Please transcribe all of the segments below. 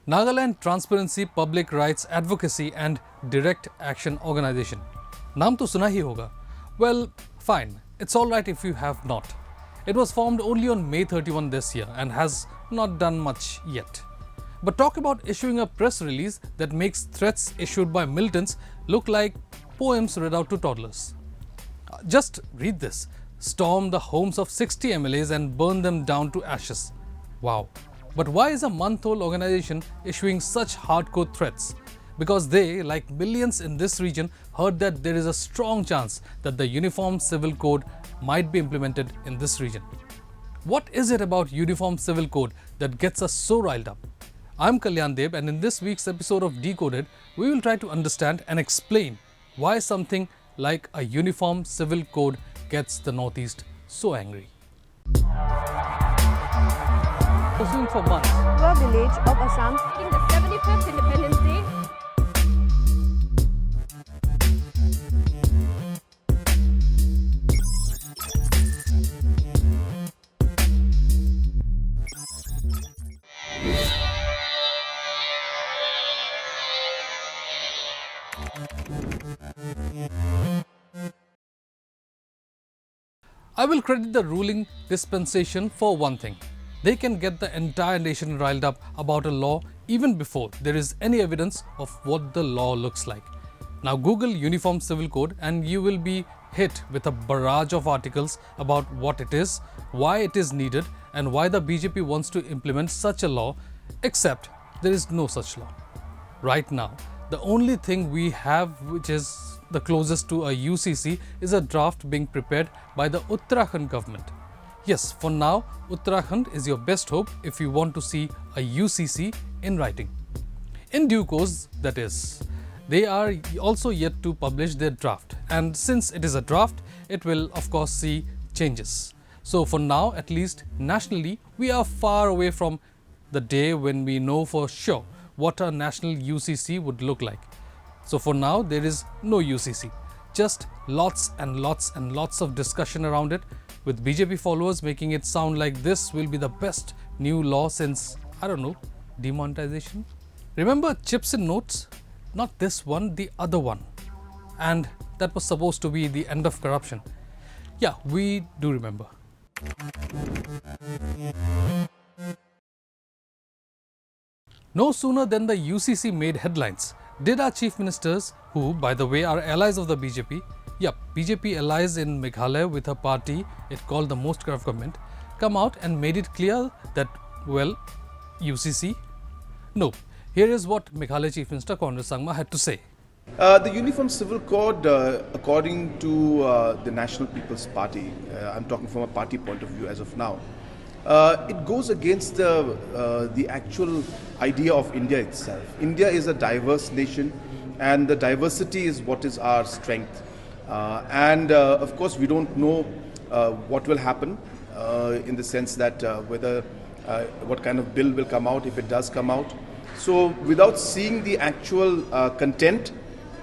Nagaland Transparency, Public Rights Advocacy and Direct Action Organization. नाम तो सुना ही होगा. Well, fine. It's alright if you have not. It was formed only on May 31 this year and has not done much yet. But talk about issuing a press release that makes threats issued by militants look like poems read out to toddlers. Just read this. Storm the homes of 60 MLAs and burn them down to ashes. Wow. But why is a month-old organization issuing such hardcore threats? Because they, like millions in this region, heard that there is a strong chance that the Uniform Civil Code might be implemented in this region. What is it about Uniform Civil Code that gets us so riled up? I'm Kalyan Deb, and in this week's episode of Decoded, we will try to understand and explain why something like a Uniform Civil Code gets the Northeast so angry. Pursuing for months. A village of Assam. In the 75th Independence Day. I will credit the ruling dispensation for one thing. They can get the entire nation riled up about a law even before there is any evidence of what the law looks like. Now Google Uniform Civil Code and you will be hit with a barrage of articles about what it is, why it is needed and why the BJP wants to implement such a law, except there is no such law. Right now, the only thing we have which is the closest to a UCC is a draft being prepared by the Uttarakhand government. Yes, for now, Uttarakhand is your best hope if you want to see a UCC in writing. In due course, that is. They are also yet to publish their draft, and since it is a draft, it will of course see changes. So for now, at least nationally, we are far away from the day when we know for sure what a national UCC would look like. So for now, there is no UCC, just lots and lots and lots of discussion around it, with BJP followers making it sound like this will be the best new law since, I don't know, demonetization. Remember chips in notes? Not this one, the other one. And that was supposed to be the end of corruption. Yeah, we do remember. No sooner than the UCC made headlines did our chief ministers, who by the way are allies of the BJP, BJP allies in Meghalaya with a party it called the most corrupt government, come out and made it clear that, well, UCC? No. Here is what Meghalaya Chief Minister Conrad Sangma had to say. The Uniform Civil Code, according to the National People's Party, I'm talking from a party point of view as of now, it goes against the actual idea of India itself. India is a diverse nation, and the diversity is what is our strength. Of course, we don't know what will happen in the sense that what kind of bill will come out if it does come out. So without seeing the actual content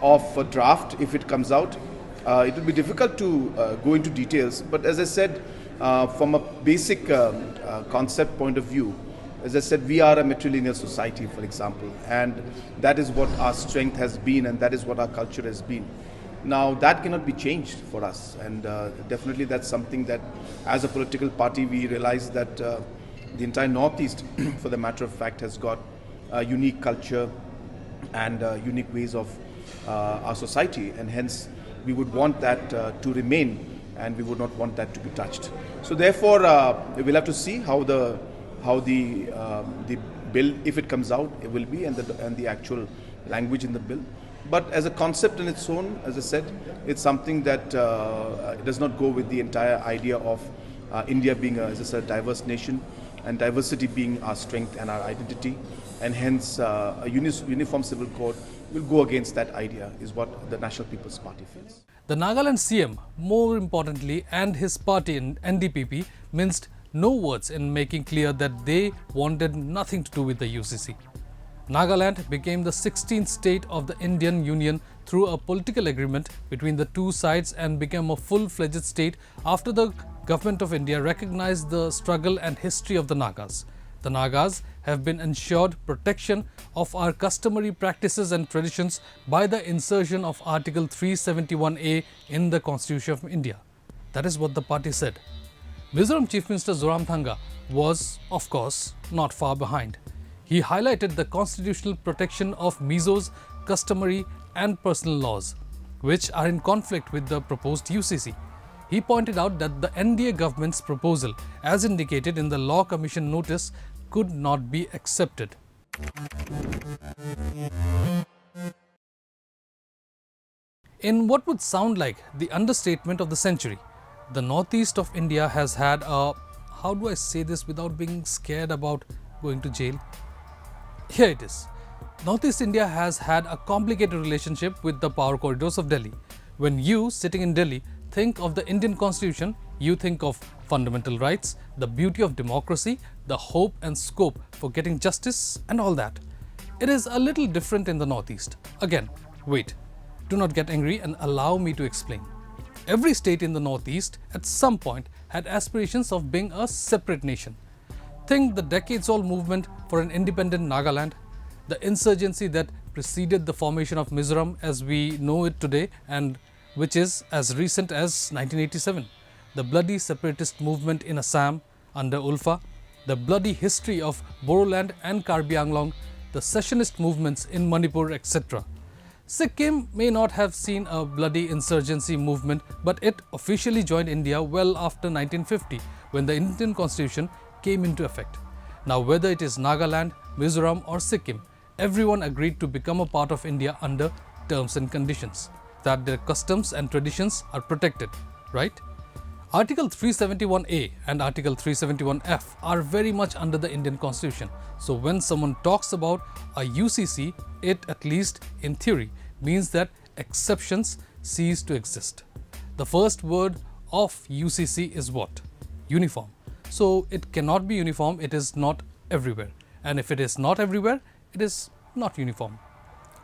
of a draft, if it comes out, it will be difficult to go into details. But as I said, from a basic concept point of view, as I said, we are a matrilineal society, for example, and that is what our strength has been and that is what our culture has been. Now that cannot be changed for us, and definitely that's something that as a political party we realize that the entire Northeast, for the matter of fact, has got a unique culture and unique ways of our society, and hence we would want that to remain and we would not want that to be touched. So therefore we'll have to see how the bill, if it comes out, it will be, and the actual language in the bill. But as a concept in its own, as I said, it's something that it does not go with the entire idea of India being a diverse nation, and diversity being our strength and our identity, and hence a uniform civil code will go against that idea, is what the National People's Party feels. The Nagaland CM, more importantly, and his party in NDPP minced no words in making clear that they wanted nothing to do with the UCC. Nagaland became the 16th state of the Indian Union through a political agreement between the two sides and became a full-fledged state after the Government of India recognized the struggle and history of the Nagas. The Nagas have been ensured protection of our customary practices and traditions by the insertion of Article 371A in the Constitution of India. That is what the party said. Mizoram Chief Minister Zoramthanga was, of course, not far behind. He highlighted the constitutional protection of Mizo's customary and personal laws, which are in conflict with the proposed UCC. He pointed out that the NDA government's proposal, as indicated in the Law Commission notice, could not be accepted. In what would sound like the understatement of the century, the northeast of India has had a, how do I say this without being scared about going to jail? Here it is. Northeast India has had a complicated relationship with the power corridors of Delhi. When you, sitting in Delhi, think of the Indian Constitution, you think of fundamental rights, the beauty of democracy, the hope and scope for getting justice and all that. It is a little different in the Northeast. Again, wait, do not get angry and allow me to explain. Every state in the Northeast at some point had aspirations of being a separate nation. Think the decades-old movement for an independent Nagaland, the insurgency that preceded the formation of Mizoram as we know it today and which is as recent as 1987, the bloody separatist movement in Assam under Ulfa, the bloody history of Bodoland and Karbi Anglong, the secessionist movements in Manipur, etc. Sikkim may not have seen a bloody insurgency movement, but it officially joined India well after 1950 when the Indian Constitution came into effect. Now, whether it is Nagaland, Mizoram or Sikkim, everyone agreed to become a part of India under terms and conditions, that their customs and traditions are protected, right? Article 371A and Article 371F are very much under the Indian Constitution. So when someone talks about a UCC, it, at least in theory, means that exceptions cease to exist. The first word of UCC is what? Uniform. So it cannot be uniform, it is not everywhere. And if it is not everywhere, it is not uniform.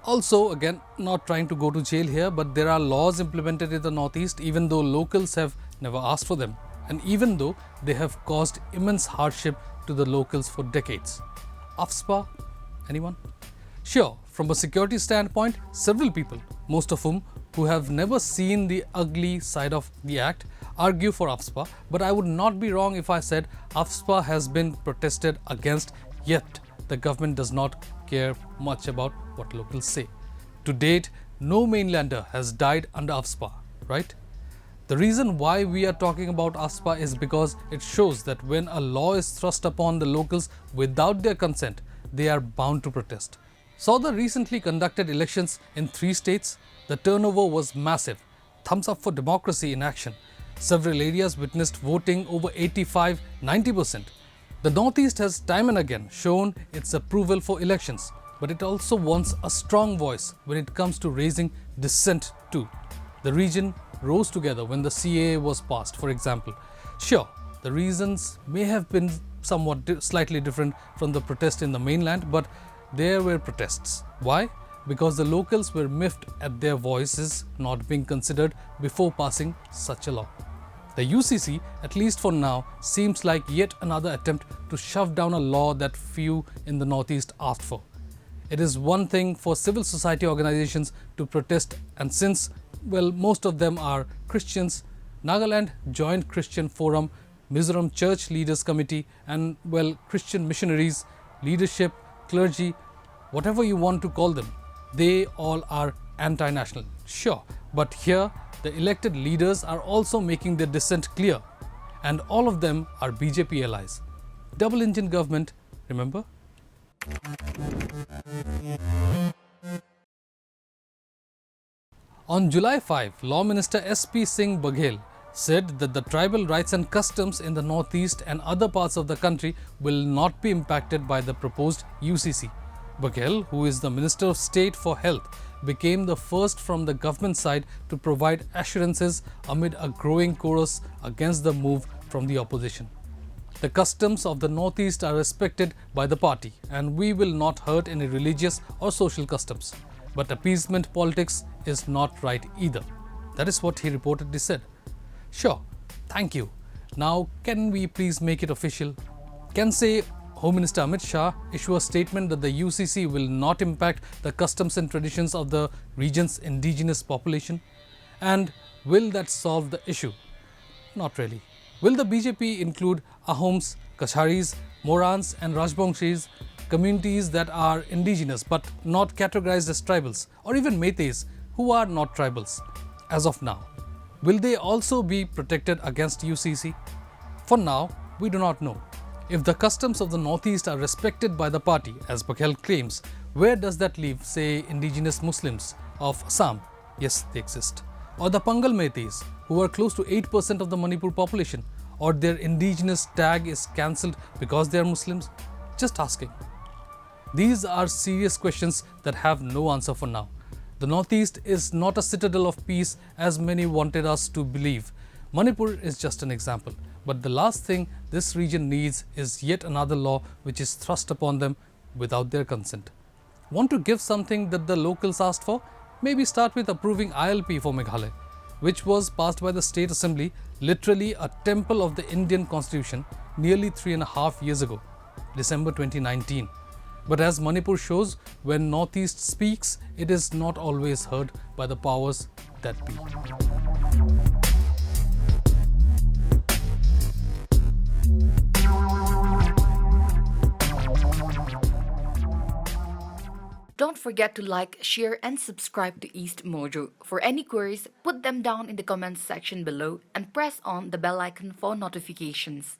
Also, again, not trying to go to jail here, but there are laws implemented in the Northeast even though locals have never asked for them, and even though they have caused immense hardship to the locals for decades. AFSPA? Anyone? Sure, from a security standpoint, several people, most of whom who have never seen the ugly side of the act, argue for AFSPA, but I would not be wrong if I said AFSPA has been protested against, yet the government does not care much about what locals say. To date, no mainlander has died under AFSPA, right? The reason why we are talking about AFSPA is because it shows that when a law is thrust upon the locals without their consent, they are bound to protest. Saw the recently conducted elections in 3 states? The turnover was massive. Thumbs up for democracy in action. Several areas witnessed voting over 85-90%. The Northeast has time and again shown its approval for elections, but it also wants a strong voice when it comes to raising dissent too. The region rose together when the CAA was passed, for example. Sure, the reasons may have been somewhat slightly different from the protest in the mainland, but there were protests. Why? Because the locals were miffed at their voices not being considered before passing such a law. The UCC, at least for now, seems like yet another attempt to shove down a law that few in the Northeast asked for. It is one thing for civil society organizations to protest, and since, well, most of them are Christians, Nagaland Joint Christian Forum, Mizoram Church Leaders Committee and, well, Christian missionaries, leadership, clergy, whatever you want to call them, they all are anti-national, sure, but here the elected leaders are also making their dissent clear, and all of them are BJP allies. Double engine government, remember? On July 5, Law Minister SP Singh Baghel said that the tribal rights and customs in the Northeast and other parts of the country will not be impacted by the proposed UCC. Baghel, who is the Minister of State for Health, became the first from the government side to provide assurances amid a growing chorus against the move from the opposition. The customs of the Northeast are respected by the party, and we will not hurt any religious or social customs. But appeasement politics is not right either. That is what he reportedly said. Sure, thank you. Now, can we please make it official? Can say Home Minister Amit Shah issue a statement that the UCC will not impact the customs and traditions of the region's indigenous population? And will that solve the issue? Not really. Will the BJP include Ahoms, Kasharis, Morans and Rajbangshis, communities that are indigenous but not categorized as tribals, or even Meiteis who are not tribals? As of now, will they also be protected against UCC? For now, we do not know. If the customs of the Northeast are respected by the party, as Baghel claims, where does that leave, say, indigenous Muslims of Assam? Yes, they exist. Or the Pangal Meiteis, who are close to 8% of the Manipur population, or their indigenous tag is cancelled because they are Muslims? Just asking. These are serious questions that have no answer for now. The Northeast is not a citadel of peace as many wanted us to believe. Manipur is just an example. But the last thing this region needs is yet another law which is thrust upon them without their consent. Want to give something that the locals asked for? Maybe start with approving ILP for Meghalaya, which was passed by the State Assembly, literally a temple of the Indian Constitution, nearly 3.5 years ago, December 2019. But as Manipur shows, when Northeast speaks, it is not always heard by the powers that be. Don't forget to like, share and subscribe to EastMojo. For any queries, put them down in the comments section below and press on the bell icon for notifications.